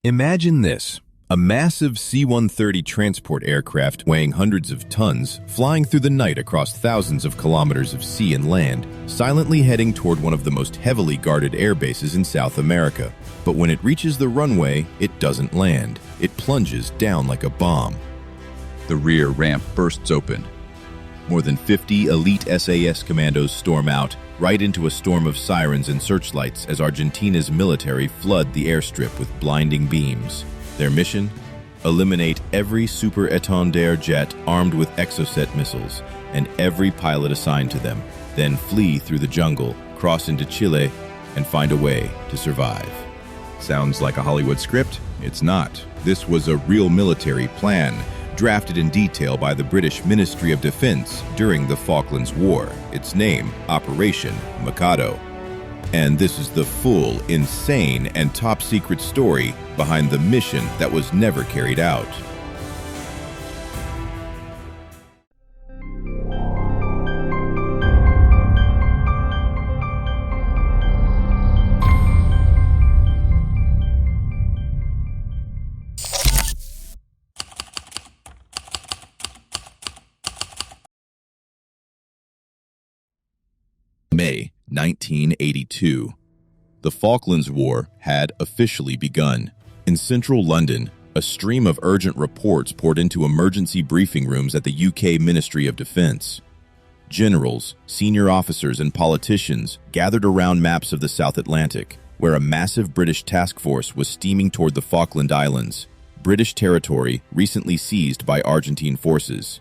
Imagine this. A massive C-130 transport aircraft weighing hundreds of tons, flying through the night across thousands of kilometers of sea and land, silently heading toward one of the most heavily guarded air bases in South America. But when it reaches the runway, it doesn't land. It plunges down like a bomb. The rear ramp bursts open. More than 50 elite SAS commandos storm out, right into a storm of sirens and searchlights as Argentina's military flood the airstrip with blinding beams. Their mission? Eliminate every Super Étendard jet armed with Exocet missiles and every pilot assigned to them, then flee through the jungle, cross into Chile, and find a way to survive. Sounds like a Hollywood script? It's not. This was a real military plan, drafted in detail by the British Ministry of Defense during the Falklands War. Its name, Operation Mikado. And this is the full, insane, and top-secret story behind the mission that was never carried out. May 1982. The Falklands War had officially begun. In central London, a stream of urgent reports poured into emergency briefing rooms at the UK Ministry of Defense. Generals, senior officers, and politicians gathered around maps of the South Atlantic, where a massive British task force was steaming toward the Falkland Islands, British territory recently seized by Argentine forces.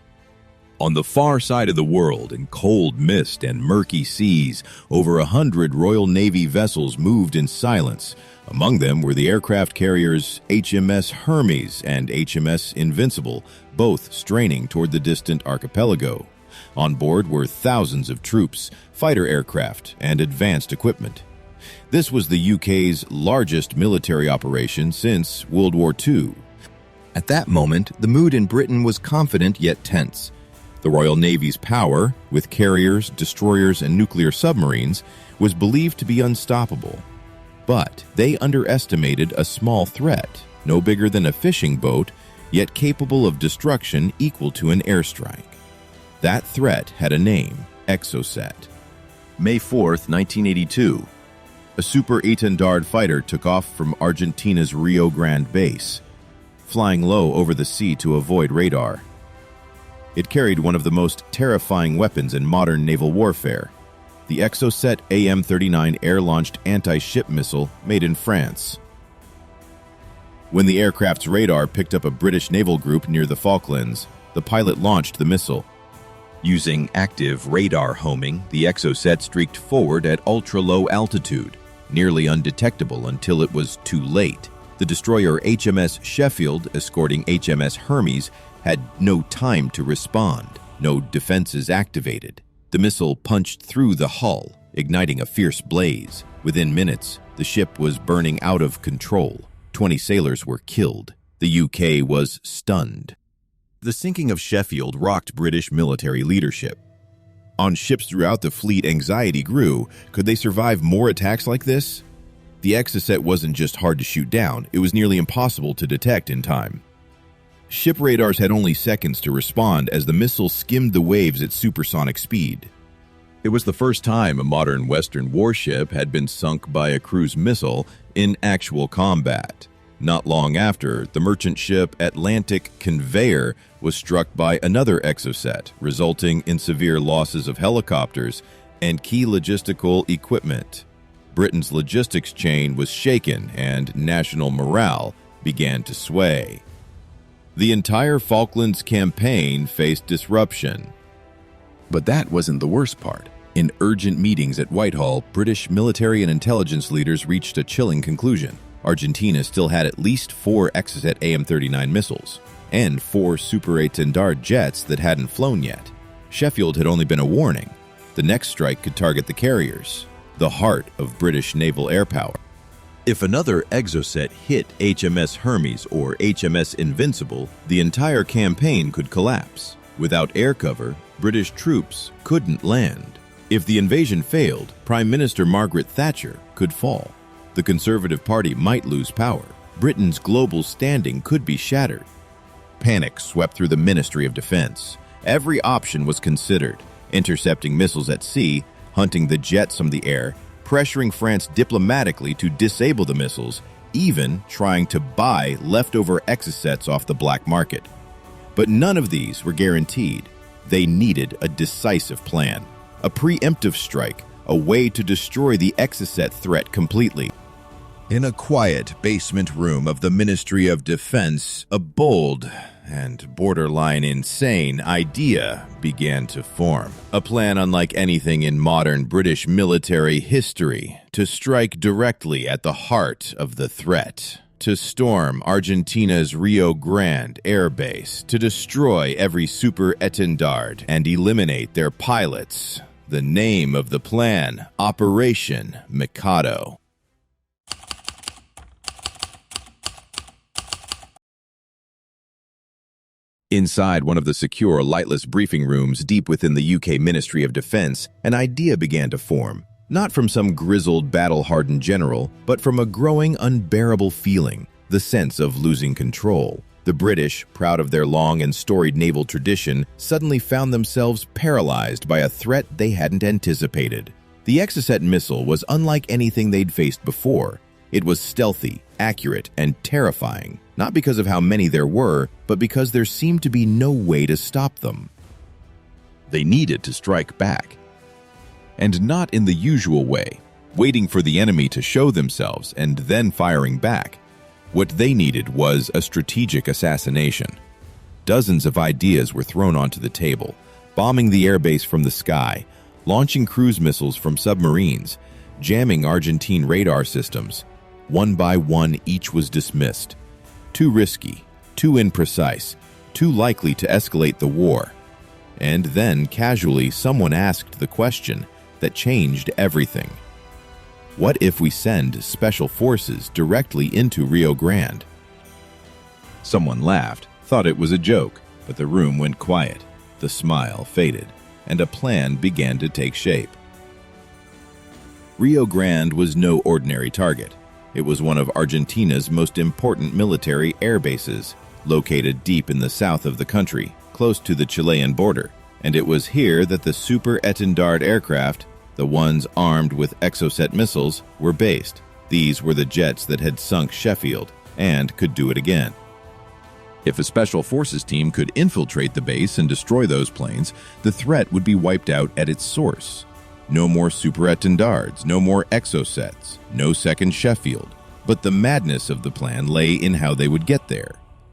On the far side of the world, in cold mist and murky seas, over 100 Royal Navy vessels moved in silence. Among them were the aircraft carriers HMS Hermes and HMS Invincible, both straining toward the distant archipelago. On board were thousands of troops, fighter aircraft, and advanced equipment. This was the UK's largest military operation since World War II. At that moment, the mood in Britain was confident yet tense. The Royal Navy's power, with carriers, destroyers, and nuclear submarines, was believed to be unstoppable. But they underestimated a small threat, no bigger than a fishing boat, yet capable of destruction equal to an airstrike. That threat had a name: Exocet. May 4th, 1982. A Super Étendard fighter took off from Argentina's Rio Grande base, flying low over the sea to avoid radar. It carried one of the most terrifying weapons in modern naval warfare, the Exocet AM-39 air-launched anti-ship missile made in France. When the aircraft's radar picked up a British naval group near the Falklands, the pilot launched the missile. Using active radar homing, the Exocet streaked forward at ultra-low altitude, nearly undetectable until it was too late. The destroyer HMS Sheffield, escorting HMS Hermes, had no time to respond, no defenses activated. The missile punched through the hull, igniting a fierce blaze. Within minutes, the ship was burning out of control. 20 sailors were killed. The UK was stunned. The sinking of Sheffield rocked British military leadership. On ships throughout the fleet, anxiety grew. Could they survive more attacks like this? The Exocet wasn't just hard to shoot down, it was nearly impossible to detect in time. Ship radars had only seconds to respond as the missile skimmed the waves at supersonic speed. It was the first time a modern Western warship had been sunk by a cruise missile in actual combat. Not long after, the merchant ship Atlantic Conveyor was struck by another Exocet, resulting in severe losses of helicopters and key logistical equipment. Britain's logistics chain was shaken and national morale began to sway. The entire Falklands campaign faced disruption. But that wasn't the worst part. In urgent meetings at Whitehall, British military and intelligence leaders reached a chilling conclusion. Argentina still had at least 4 Exocet AM-39 missiles, and 4 Super Étendard jets that hadn't flown yet. Sheffield had only been a warning. The next strike could target the carriers, the heart of British naval air power. If another Exocet hit HMS Hermes or HMS Invincible, the entire campaign could collapse. Without air cover, British troops couldn't land. If the invasion failed, Prime Minister Margaret Thatcher could fall. The Conservative Party might lose power. Britain's global standing could be shattered. Panic swept through the Ministry of Defense. Every option was considered: intercepting missiles at sea, hunting the jets from the air, pressuring France diplomatically to disable the missiles, even trying to buy leftover Exocets off the black market. But none of these were guaranteed. They needed a decisive plan, a preemptive strike, a way to destroy the Exocet threat completely. In a quiet basement room of the Ministry of Defense, a bold and borderline insane idea began to form. A plan unlike anything in modern British military history, to strike directly at the heart of the threat, to storm Argentina's Rio Grande airbase, to destroy every Super Étendard and eliminate their pilots. The name of the plan: Operation Mikado. Inside one of the secure, lightless briefing rooms deep within the UK Ministry of Defense, an idea began to form, not from some grizzled, battle-hardened general, but from a growing, unbearable feeling, the sense of losing control. The British, proud of their long and storied naval tradition, suddenly found themselves paralyzed by a threat they hadn't anticipated. The Exocet missile was unlike anything they'd faced before. It was stealthy, accurate, and terrifying, not because of how many there were, but because there seemed to be no way to stop them. They needed to strike back. And not in the usual way, waiting for the enemy to show themselves and then firing back. What they needed was a strategic assassination. Dozens of ideas were thrown onto the table: bombing the airbase from the sky, launching cruise missiles from submarines, jamming Argentine radar systems. One by one, each was dismissed. Too risky, too imprecise, too likely to escalate the war. And then, casually, someone asked the question that changed everything. What if we send special forces directly into Rio Grande? Someone laughed, thought it was a joke, but the room went quiet. The smile faded, and a plan began to take shape. Rio Grande was no ordinary target. It was one of Argentina's most important military air bases, located deep in the south of the country, close to the Chilean border. And it was here that the Super Étendard aircraft, the ones armed with Exocet missiles, were based. These were the jets that had sunk Sheffield and could do it again. If a special forces team could infiltrate the base and destroy those planes, the threat would be wiped out at its source. No more Super Étendards, no more Exocets, no second Sheffield. But the madness of the plan lay in how they would get there.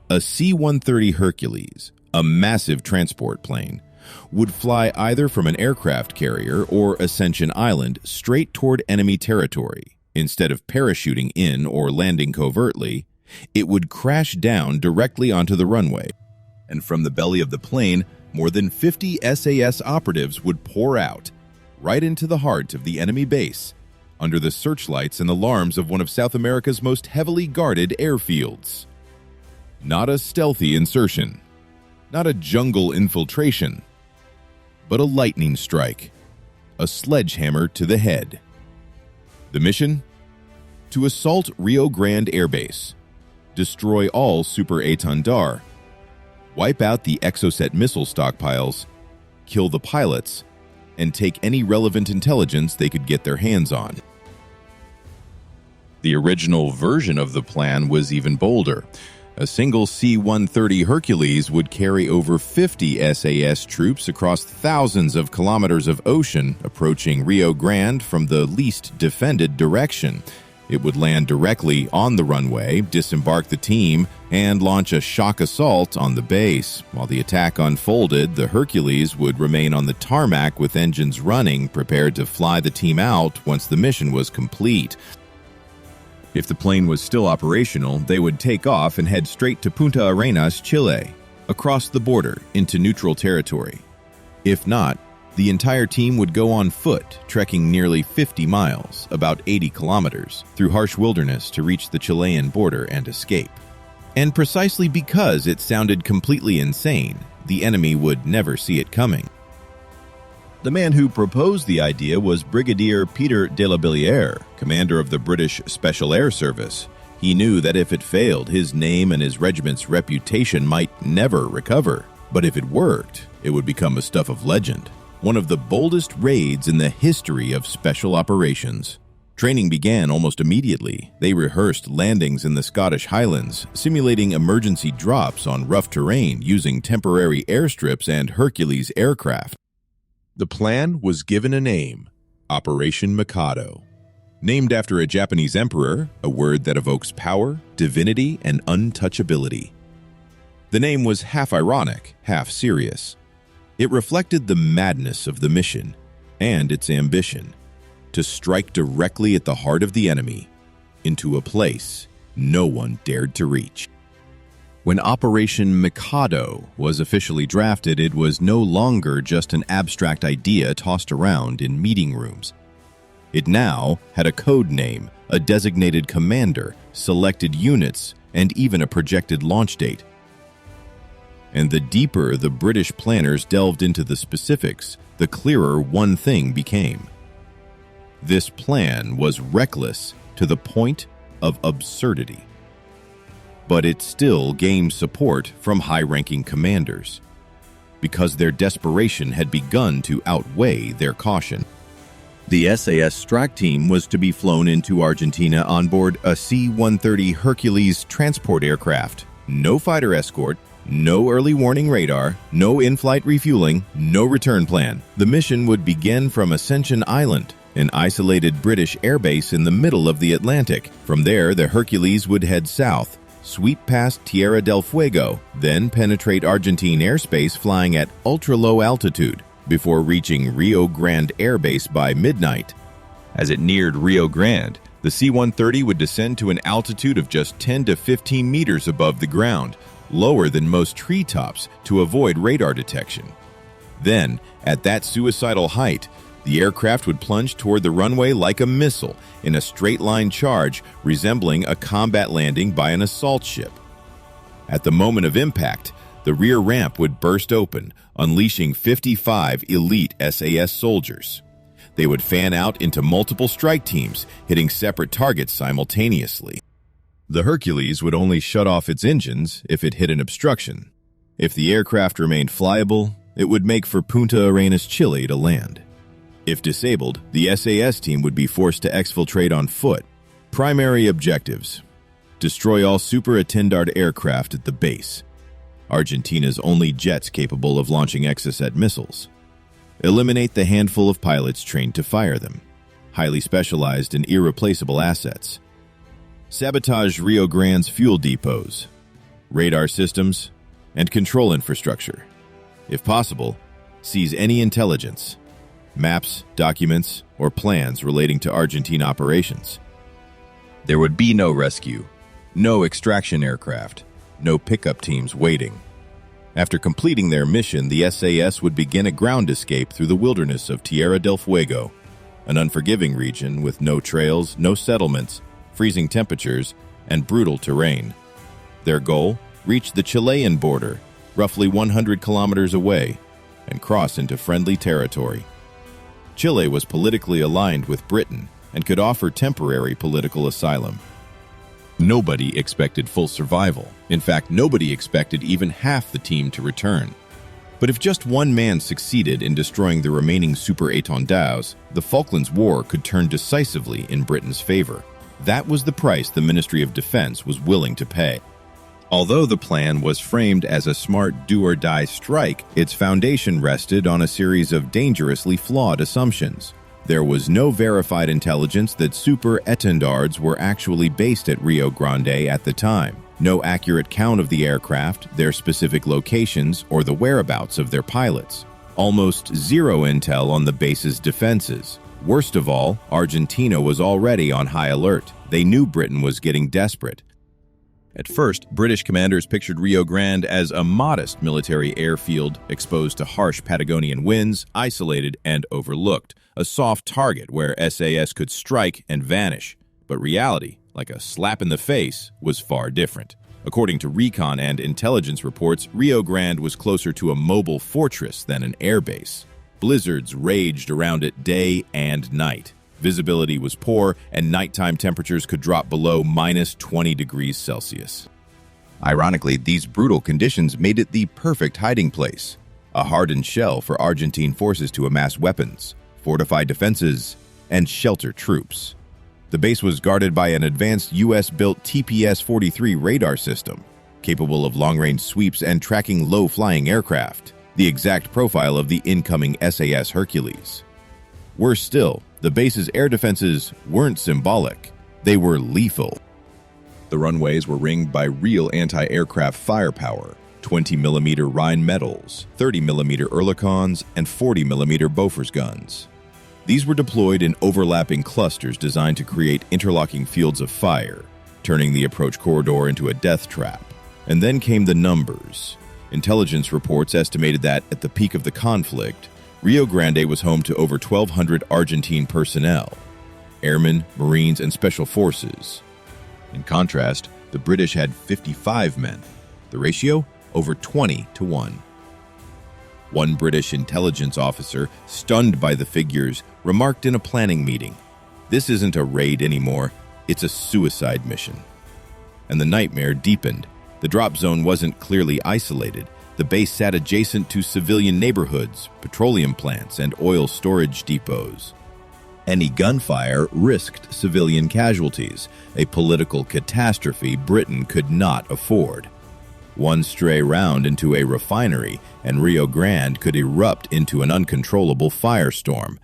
A C-130 Hercules, a massive transport plane, would fly either from an aircraft carrier or Ascension Island straight toward enemy territory. Instead of parachuting in or landing covertly, it would crash down directly onto the runway. And from the belly of the plane, more than 50 SAS operatives would pour out, right into the heart of the enemy base, under the searchlights and alarms of one of South America's most heavily guarded airfields. Not a stealthy insertion, not a jungle infiltration, but a lightning strike, a sledgehammer to the head. The mission? To assault Rio Grande Air Base, destroy all Super Étendard, wipe out the Exocet missile stockpiles, kill the pilots, and take any relevant intelligence they could get their hands on. The original version of the plan was even bolder. A single C-130 Hercules would carry over 50 SAS troops across thousands of kilometers of ocean, approaching Rio Grande from the least defended direction. It would land directly on the runway, disembark the team, and launch a shock assault on the base. While the attack unfolded, the Hercules would remain on the tarmac with engines running, prepared to fly the team out once the mission was complete. If the plane was still operational, they would take off and head straight to Punta Arenas, Chile, across the border into neutral territory. If not, the entire team would go on foot, trekking nearly 50 miles, about 80 kilometers, through harsh wilderness to reach the Chilean border and escape. And precisely because it sounded completely insane, the enemy would never see it coming. The man who proposed the idea was Brigadier Peter de la Billière, commander of the British Special Air Service. He knew that if it failed, his name and his regiment's reputation might never recover. But if it worked, it would become a stuff of legend, one of the boldest raids in the history of special operations. Training began almost immediately. They rehearsed landings in the Scottish Highlands, simulating emergency drops on rough terrain using temporary airstrips and Hercules aircraft. The plan was given a name, Operation Mikado. Named after a Japanese emperor, a word that evokes power, divinity, and untouchability. The name was half ironic, half serious. It reflected the madness of the mission and its ambition to strike directly at the heart of the enemy, into a place no one dared to reach. When Operation Mikado was officially drafted, it was no longer just an abstract idea tossed around in meeting rooms. It now had a code name, a designated commander, selected units, and even a projected launch date. And the deeper the British planners delved into the specifics, the clearer one thing became. This plan was reckless to the point of absurdity. But it still gained support from high-ranking commanders, because their desperation had begun to outweigh their caution. The SAS strike team was to be flown into Argentina on board a C-130 Hercules transport aircraft. No fighter escort, no early warning radar, no in-flight refueling, no return plan. The mission would begin from Ascension Island, an isolated British airbase in the middle of the Atlantic. From there, the Hercules would head south, sweep past Tierra del Fuego, then penetrate Argentine airspace flying at ultra-low altitude, before reaching Rio Grande Air Base by midnight. As it neared Rio Grande, the C-130 would descend to an altitude of just 10 to 15 meters above the ground, lower than most treetops to avoid radar detection. Then, at that suicidal height, the aircraft would plunge toward the runway like a missile in a straight-line charge resembling a combat landing by an assault ship. At the moment of impact, the rear ramp would burst open, unleashing 55 elite SAS soldiers. They would fan out into multiple strike teams, hitting separate targets simultaneously. The Hercules would only shut off its engines if it hit an obstruction. If the aircraft remained flyable, it would make for Punta Arenas, Chile to land. If disabled, the SAS team would be forced to exfiltrate on foot. Primary objectives: destroy all Super Étendard aircraft at the base, Argentina's only jets capable of launching Exocet missiles, eliminate the handful of pilots trained to fire them, highly specialized and irreplaceable assets, sabotage Rio Grande's fuel depots, radar systems, and control infrastructure. If possible, seize any intelligence, maps, documents, or plans relating to Argentine operations. There would be no rescue, no extraction aircraft, no pickup teams waiting. After completing their mission, the SAS would begin a ground escape through the wilderness of Tierra del Fuego, an unforgiving region with no trails, no settlements, freezing temperatures, and brutal terrain. Their goal? Reach the Chilean border, roughly 100 kilometers away, and cross into friendly territory. Chile was politically aligned with Britain and could offer temporary political asylum. Nobody expected full survival. In fact, nobody expected even half the team to return. But if just one man succeeded in destroying the remaining Super Étendards, the Falklands War could turn decisively in Britain's favor. That was the price the Ministry of Defense was willing to pay. Although the plan was framed as a smart do-or-die strike, its foundation rested on a series of dangerously flawed assumptions. There was no verified intelligence that Super Étendards were actually based at Rio Grande at the time. No accurate count of the aircraft, their specific locations, or the whereabouts of their pilots. Almost zero intel on the base's defenses. Worst of all, Argentina was already on high alert. They knew Britain was getting desperate. At first, British commanders pictured Rio Grande as a modest military airfield exposed to harsh Patagonian winds, isolated and overlooked, a soft target where SAS could strike and vanish. But reality, like a slap in the face, was far different. According to recon and intelligence reports, Rio Grande was closer to a mobile fortress than an airbase. Blizzards raged around it day and night. Visibility was poor, and nighttime temperatures could drop below minus 20 degrees Celsius. Ironically, these brutal conditions made it the perfect hiding place, a hardened shell for Argentine forces to amass weapons, fortify defenses, and shelter troops. The base was guarded by an advanced U.S.-built TPS-43 radar system, capable of long-range sweeps and tracking low-flying aircraft, the exact profile of the incoming SAS Hercules. Worse still, the base's air defenses weren't symbolic, they were lethal. The runways were ringed by real anti-aircraft firepower, 20mm Rheinmetalls, 30mm Oerlikons, and 40mm Bofors guns. These were deployed in overlapping clusters designed to create interlocking fields of fire, turning the approach corridor into a death trap. And then came the numbers. Intelligence reports estimated that, at the peak of the conflict, Rio Grande was home to over 1,200 Argentine personnel, airmen, Marines, and special forces. In contrast, the British had 55 men. The ratio, over 20-1. One British intelligence officer, stunned by the figures, remarked in a planning meeting, "This isn't a raid anymore, it's a suicide mission." And the nightmare deepened. The drop zone wasn't clearly isolated. The base sat adjacent to civilian neighborhoods, petroleum plants, and oil storage depots. Any gunfire risked civilian casualties, a political catastrophe Britain could not afford. One stray round into a refinery, and Rio Grande could erupt into an uncontrollable firestorm.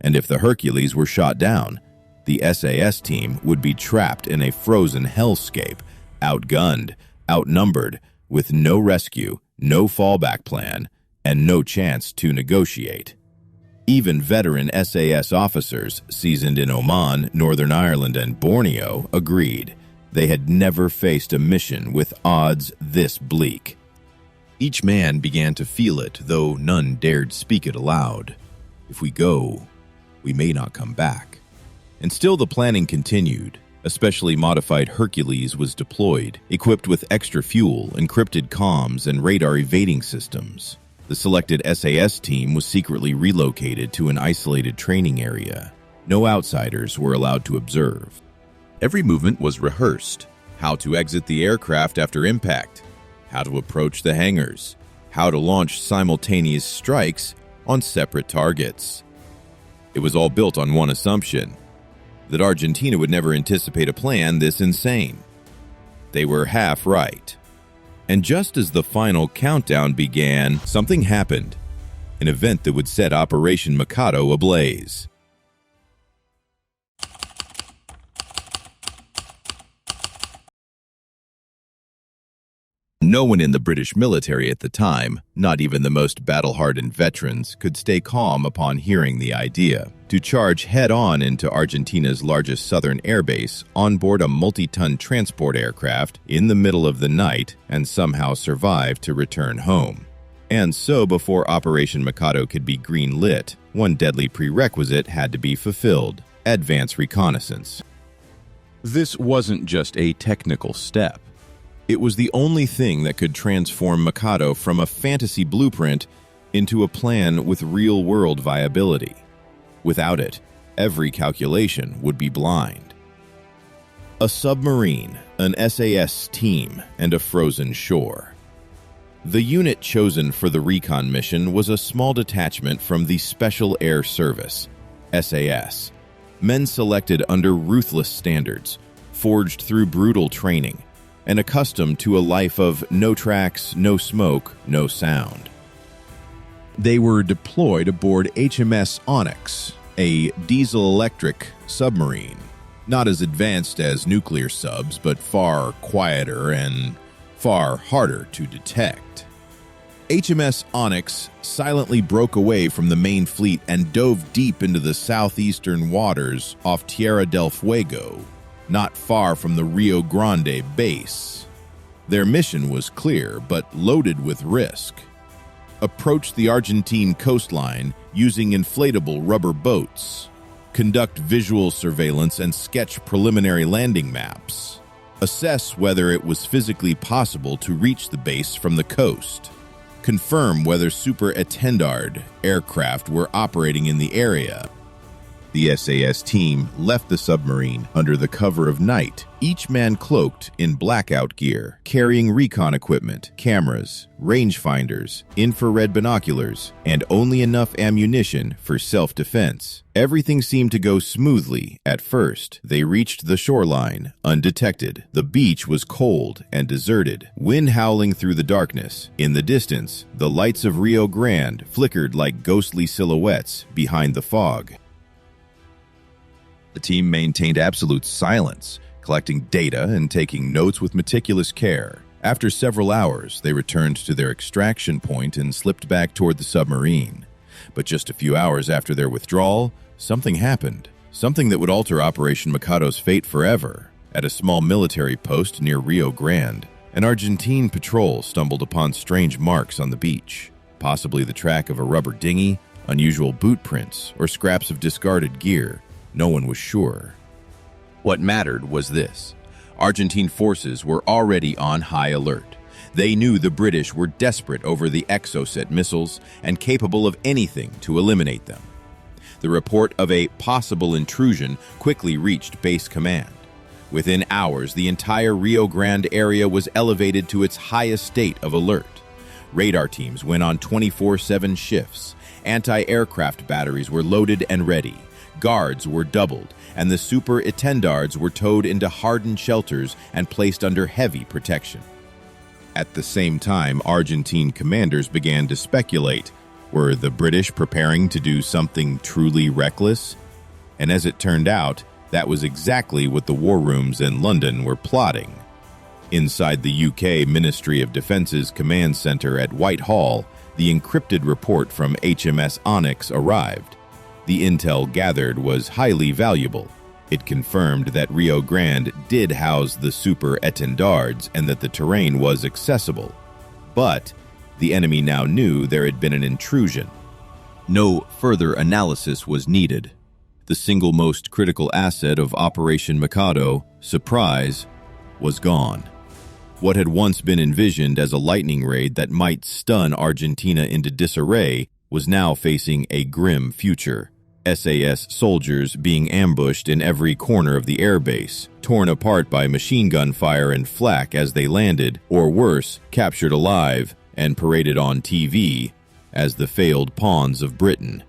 And if the Hercules were shot down, the SAS team would be trapped in a frozen hellscape, outgunned, outnumbered, with no rescue, no fallback plan, and no chance to negotiate. Even veteran SAS officers, seasoned in Oman, Northern Ireland, and Borneo, agreed. They had never faced a mission with odds this bleak. Each man began to feel it, though none dared speak it aloud. If we go, we may not come back. And still the planning continued. A specially modified Hercules was deployed, equipped with extra fuel, encrypted comms, and radar evading systems. The selected SAS team was secretly relocated to an isolated training area. No outsiders were allowed to observe. Every movement was rehearsed: how to exit the aircraft after impact, how to approach the hangars, how to launch simultaneous strikes on separate targets. It was all built on one assumption: that Argentina would never anticipate a plan this insane. They were half right. And just as the final countdown began, something happened, an event that would set Operation Mikado ablaze. No one in the British military at the time, not even the most battle-hardened veterans, could stay calm upon hearing the idea to charge head-on into Argentina's largest southern airbase on board a multi-ton transport aircraft in the middle of the night and somehow survive to return home. And so, before Operation Mikado could be green-lit, one deadly prerequisite had to be fulfilled: advance reconnaissance. This wasn't just a technical step. It was the only thing that could transform Mikado from a fantasy blueprint into a plan with real-world viability. Without it, every calculation would be blind. A submarine, an SAS team, and a frozen shore. The unit chosen for the recon mission was a small detachment from the Special Air Service, SAS, men selected under ruthless standards, forged through brutal training, and accustomed to a life of no tracks, no smoke, no sound. They were deployed aboard HMS Onyx, a diesel-electric submarine, not as advanced as nuclear subs, but far quieter and far harder to detect. HMS Onyx silently broke away from the main fleet and dove deep into the southeastern waters off Tierra del Fuego, not far from the Rio Grande base. Their mission was clear, but loaded with risk. Approach the Argentine coastline using inflatable rubber boats, conduct visual surveillance and sketch preliminary landing maps, assess whether it was physically possible to reach the base from the coast, confirm whether Super Étendard aircraft were operating in the area, The SAS team left the submarine under the cover of night, each man cloaked in blackout gear, carrying recon equipment, cameras, rangefinders, infrared binoculars, and only enough ammunition for self-defense. Everything seemed to go smoothly at first. They reached the shoreline, undetected. The beach was cold and deserted, wind howling through the darkness. In the distance, the lights of Rio Grande flickered like ghostly silhouettes behind the fog. The team maintained absolute silence, collecting data and taking notes with meticulous care. After several hours, they returned to their extraction point and slipped back toward the submarine. But just a few hours after their withdrawal, something happened. Something that would alter Operation Mikado's fate forever. At a small military post near Rio Grande, an Argentine patrol stumbled upon strange marks on the beach. Possibly the track of a rubber dinghy, unusual boot prints, or scraps of discarded gear. No one was sure. What mattered was this. Argentine forces were already on high alert. They knew the British were desperate over the Exocet missiles and capable of anything to eliminate them. The report of a possible intrusion quickly reached base command. Within hours, the entire Rio Grande area was elevated to its highest state of alert. Radar teams went on 24/7 shifts. Anti-aircraft batteries were loaded and ready. Guards were doubled, and the Super Étendards were towed into hardened shelters and placed under heavy protection. At the same time, Argentine commanders began to speculate. Were the British preparing to do something truly reckless? And as it turned out, that was exactly what the war rooms in London were plotting. Inside the UK Ministry of Defence's command center at Whitehall, the encrypted report from HMS Onyx arrived. The intel gathered was highly valuable. It confirmed that Rio Grande did house the Super Étendards and that the terrain was accessible. But the enemy now knew there had been an intrusion. No further analysis was needed. The single most critical asset of Operation Mikado, surprise, was gone. What had once been envisioned as a lightning raid that might stun Argentina into disarray was now facing a grim future. SAS soldiers being ambushed in every corner of the airbase, torn apart by machine gun fire and flak as they landed, or worse, captured alive and paraded on TV as the failed pawns of Britain.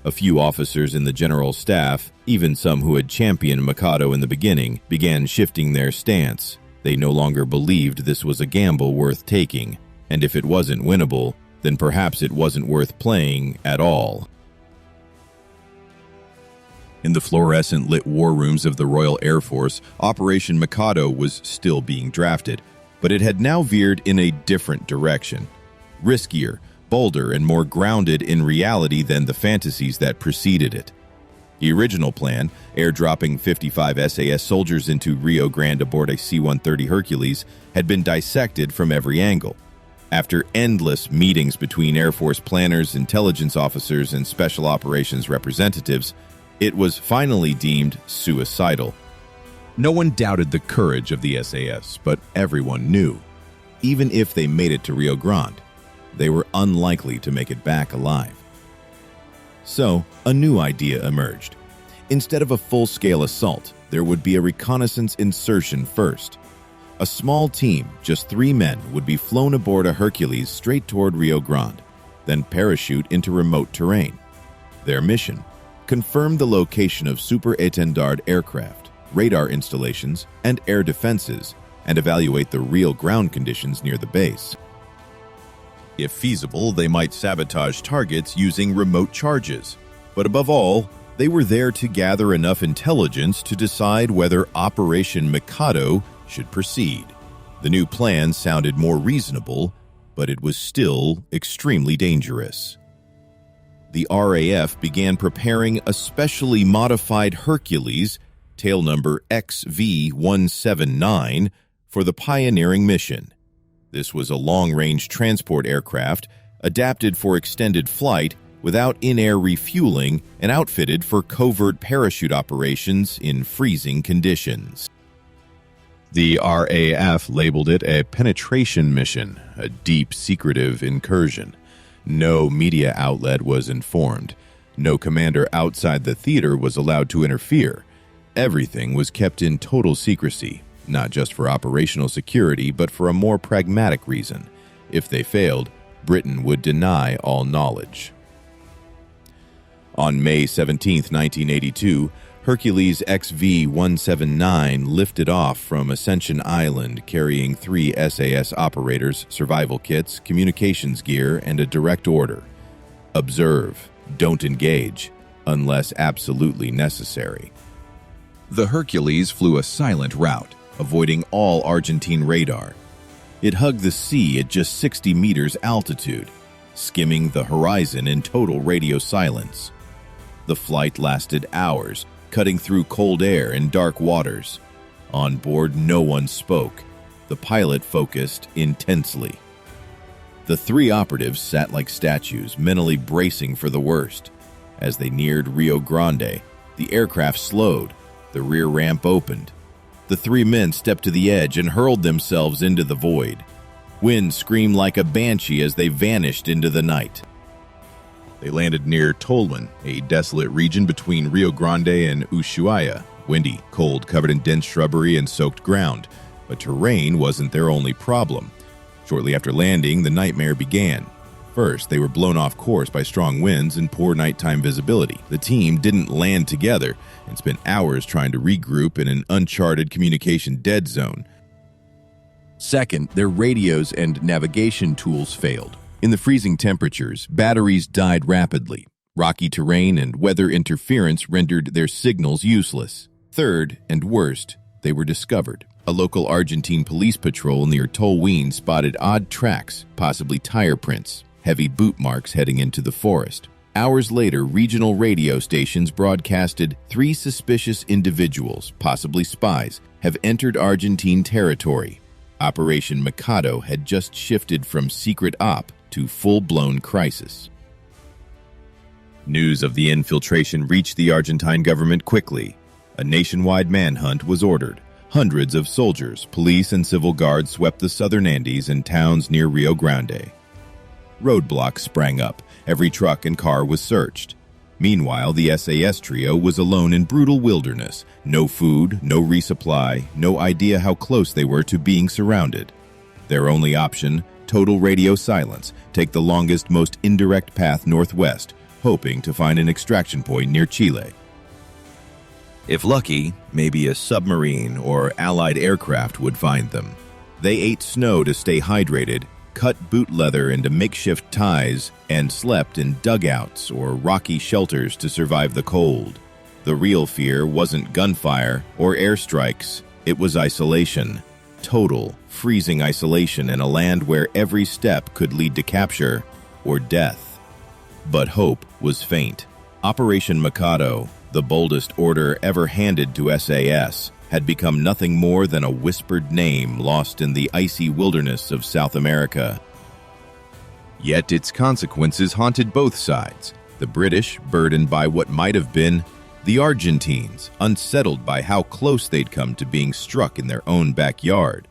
A few officers in the general staff, even some who had championed Mikado in the beginning, began shifting their stance. They no longer believed this was a gamble worth taking, and if it wasn't winnable, then perhaps it wasn't worth playing at all. In the fluorescent-lit war rooms of the Royal Air Force, Operation Mikado was still being drafted, but it had now veered in a different direction. Riskier, bolder, and more grounded in reality than the fantasies that preceded it. The original plan, airdropping 55 SAS soldiers into Rio Grande aboard a C-130 Hercules, had been dissected from every angle. After endless meetings between Air Force planners, intelligence officers, and special operations representatives, it was finally deemed suicidal. No one doubted the courage of the SAS, but everyone knew, even if they made it to Rio Grande, they were unlikely to make it back alive. So, a new idea emerged. Instead of a full-scale assault, there would be a reconnaissance insertion first. A small team, just 3 men, would be flown aboard a Hercules straight toward Rio Grande, then parachute into remote terrain. Their mission: confirm the location of Super Étendard aircraft, radar installations, and air defenses, and evaluate the real ground conditions near the base. If feasible, they might sabotage targets using remote charges. But above all, they were there to gather enough intelligence to decide whether Operation Mikado should proceed. The new plan sounded more reasonable, but it was still extremely dangerous. The RAF began preparing a specially modified Hercules, tail number XV-179, for the pioneering mission. This was a long-range transport aircraft adapted for extended flight without in-air refueling and outfitted for covert parachute operations in freezing conditions. The RAF labeled it a penetration mission, a deep, secretive incursion. No media outlet was informed. No commander outside the theater was allowed to interfere. Everything was kept in total secrecy, not just for operational security, but for a more pragmatic reason. If they failed, Britain would deny all knowledge. On May 17, 1982, Hercules XV-179 lifted off from Ascension Island carrying 3 SAS operators, survival kits, communications gear, and a direct order. Observe, don't engage, unless absolutely necessary. The Hercules flew a silent route, avoiding all Argentine radar. It hugged the sea at just 60 meters altitude, skimming the horizon in total radio silence. The flight lasted hours, cutting through cold air and dark waters. On board, no one spoke. The pilot focused intensely. The 3 operatives sat like statues, mentally bracing for the worst. As they neared Rio Grande, the aircraft slowed. The rear ramp opened. The 3 men stepped to the edge and hurled themselves into the void. Wind screamed like a banshee as they vanished into the night. They landed near Tolwyn, a desolate region between Rio Grande and Ushuaia. Windy, cold, covered in dense shrubbery and soaked ground. But terrain wasn't their only problem. Shortly after landing, the nightmare began. First, they were blown off course by strong winds and poor nighttime visibility. The team didn't land together and spent hours trying to regroup in an uncharted communication dead zone. Second, their radios and navigation tools failed. In the freezing temperatures, batteries died rapidly. Rocky terrain and weather interference rendered their signals useless. Third, and worst, they were discovered. A local Argentine police patrol near Tolwyn spotted odd tracks, possibly tire prints, heavy boot marks heading into the forest. Hours later, regional radio stations broadcasted 3 suspicious individuals, possibly spies, have entered Argentine territory. Operation Mikado had just shifted from secret op to full-blown crisis. News of the infiltration reached the Argentine government quickly. A nationwide manhunt was ordered. Hundreds of soldiers, police, and civil guards swept the southern Andes and towns near Rio Grande. Roadblocks sprang up. Every truck and car was searched. Meanwhile, the SAS trio was alone in brutal wilderness. No food, no resupply, no idea how close they were to being surrounded. Their only option, total radio silence, take the longest, most indirect path northwest, hoping to find an extraction point near Chile. If lucky, maybe a submarine or Allied aircraft would find them. They ate snow to stay hydrated, cut boot leather into makeshift ties, and slept in dugouts or rocky shelters to survive the cold. The real fear wasn't gunfire or airstrikes, it was isolation. Total, freezing isolation in a land where every step could lead to capture or death. But hope was faint. Operation Mikado, the boldest order ever handed to SAS, had become nothing more than a whispered name lost in the icy wilderness of South America. Yet its consequences haunted both sides. The British, burdened by what might have been, the Argentines, unsettled by how close they'd come to being struck in their own backyard.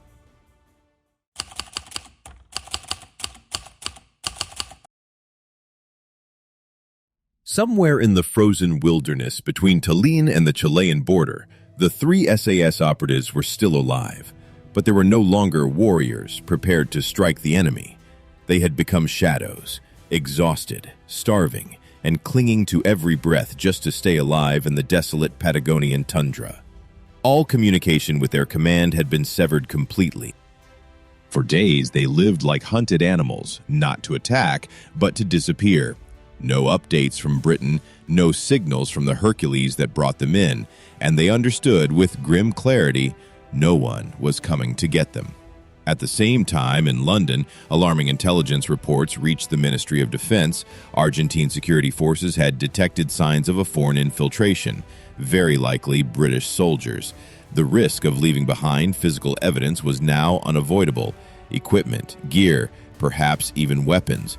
Somewhere in the frozen wilderness between Tallinn and the Chilean border, the 3 SAS operatives were still alive, but they were no longer warriors prepared to strike the enemy. They had become shadows, exhausted, starving, and clinging to every breath just to stay alive in the desolate Patagonian tundra. All communication with their command had been severed completely. For days, they lived like hunted animals, not to attack, but to disappear. No updates from Britain, no signals from the Hercules that brought them in, and they understood with grim clarity no one was coming to get them. At the same time, in London, alarming intelligence reports reached the Ministry of Defense. Argentine security forces had detected signs of a foreign infiltration, very likely British soldiers. The risk of leaving behind physical evidence was now unavoidable. Equipment, gear, perhaps even weapons.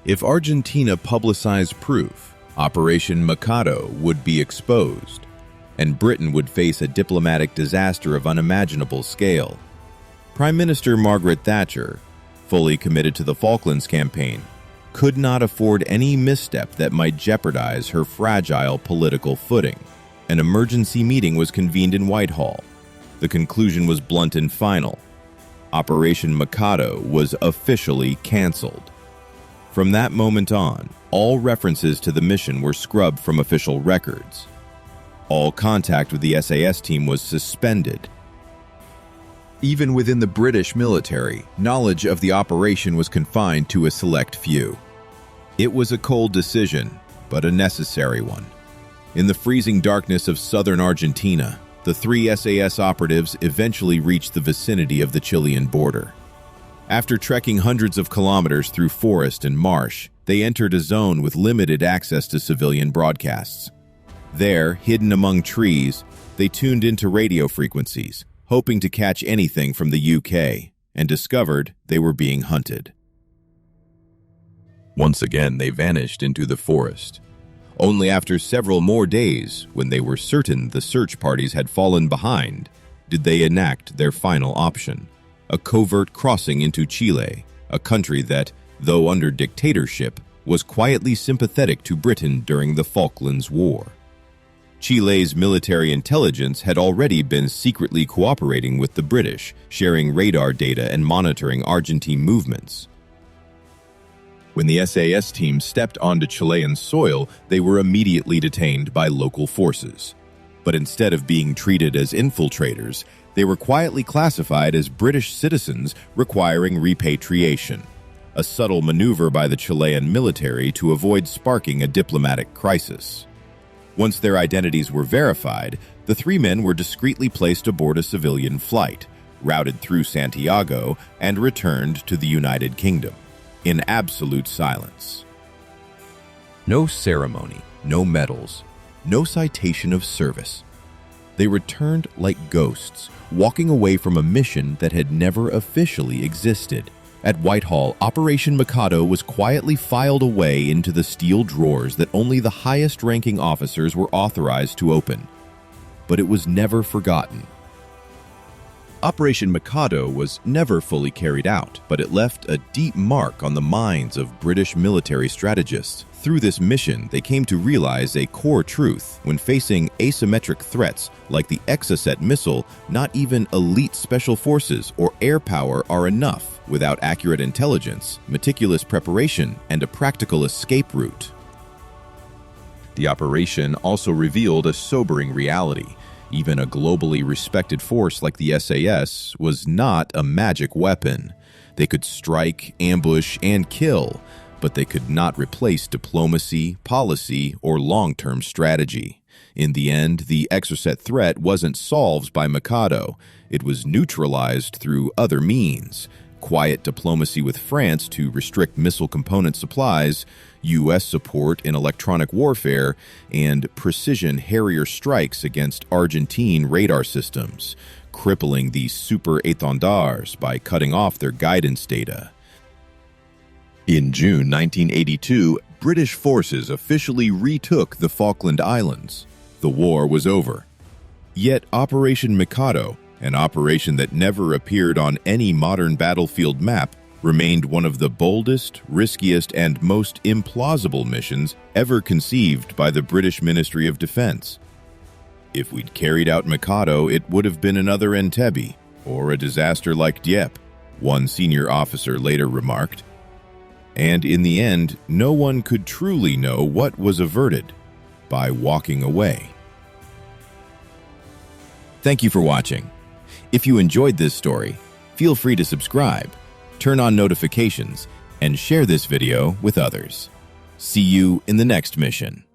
If Argentina publicized proof, Operation Mikado would be exposed, and Britain would face a diplomatic disaster of unimaginable scale. Prime Minister Margaret Thatcher, fully committed to the Falklands campaign, could not afford any misstep that might jeopardize her fragile political footing. An emergency meeting was convened in Whitehall. The conclusion was blunt and final. Operation Mikado was officially canceled. From that moment on, all references to the mission were scrubbed from official records. All contact with the SAS team was suspended. Even within the British military, knowledge of the operation was confined to a select few. It was a cold decision, but a necessary one. In the freezing darkness of southern Argentina, the 3 SAS operatives eventually reached the vicinity of the Chilean border. After trekking hundreds of kilometers through forest and marsh, they entered a zone with limited access to civilian broadcasts. There, hidden among trees, they tuned into radio frequencies, hoping to catch anything from the UK, and discovered they were being hunted. Once again, they vanished into the forest. Only after several more days, when they were certain the search parties had fallen behind, did they enact their final option, a covert crossing into Chile, a country that, though under dictatorship, was quietly sympathetic to Britain during the Falklands War. Chile's military intelligence had already been secretly cooperating with the British, sharing radar data and monitoring Argentine movements. When the SAS team stepped onto Chilean soil, they were immediately detained by local forces. But instead of being treated as infiltrators, they were quietly classified as British citizens requiring repatriation, a subtle maneuver by the Chilean military to avoid sparking a diplomatic crisis. Once their identities were verified, the 3 men were discreetly placed aboard a civilian flight, routed through Santiago, and returned to the United Kingdom, in absolute silence. No ceremony, no medals, no citation of service. They returned like ghosts, walking away from a mission that had never officially existed. At Whitehall, Operation Mikado was quietly filed away into the steel drawers that only the highest-ranking officers were authorized to open. But it was never forgotten. Operation Mikado was never fully carried out, but it left a deep mark on the minds of British military strategists. Through this mission, they came to realize a core truth. When facing asymmetric threats like the Exocet missile, not even elite special forces or air power are enough without accurate intelligence, meticulous preparation, and a practical escape route. The operation also revealed a sobering reality. Even a globally respected force like the SAS was not a magic weapon. They could strike, ambush, and kill, but they could not replace diplomacy, policy, or long-term strategy. In the end, the Exocet threat wasn't solved by Mikado. It was neutralized through other means. Quiet diplomacy with France to restrict missile component supplies, U.S. support in electronic warfare, and precision Harrier strikes against Argentine radar systems, crippling the Super Étendards by cutting off their guidance data. In June 1982, British forces officially retook the Falkland Islands. The war was over. Yet Operation Mikado, an operation that never appeared on any modern battlefield map, remained one of the boldest, riskiest, and most implausible missions ever conceived by the British Ministry of Defense. If we'd carried out Mikado, it would have been another Entebbe, or a disaster like Dieppe, one senior officer later remarked. And in the end, no one could truly know what was averted by walking away. Thank you for watching. If you enjoyed this story, feel free to subscribe, turn on notifications, and share this video with others. See you in the next mission.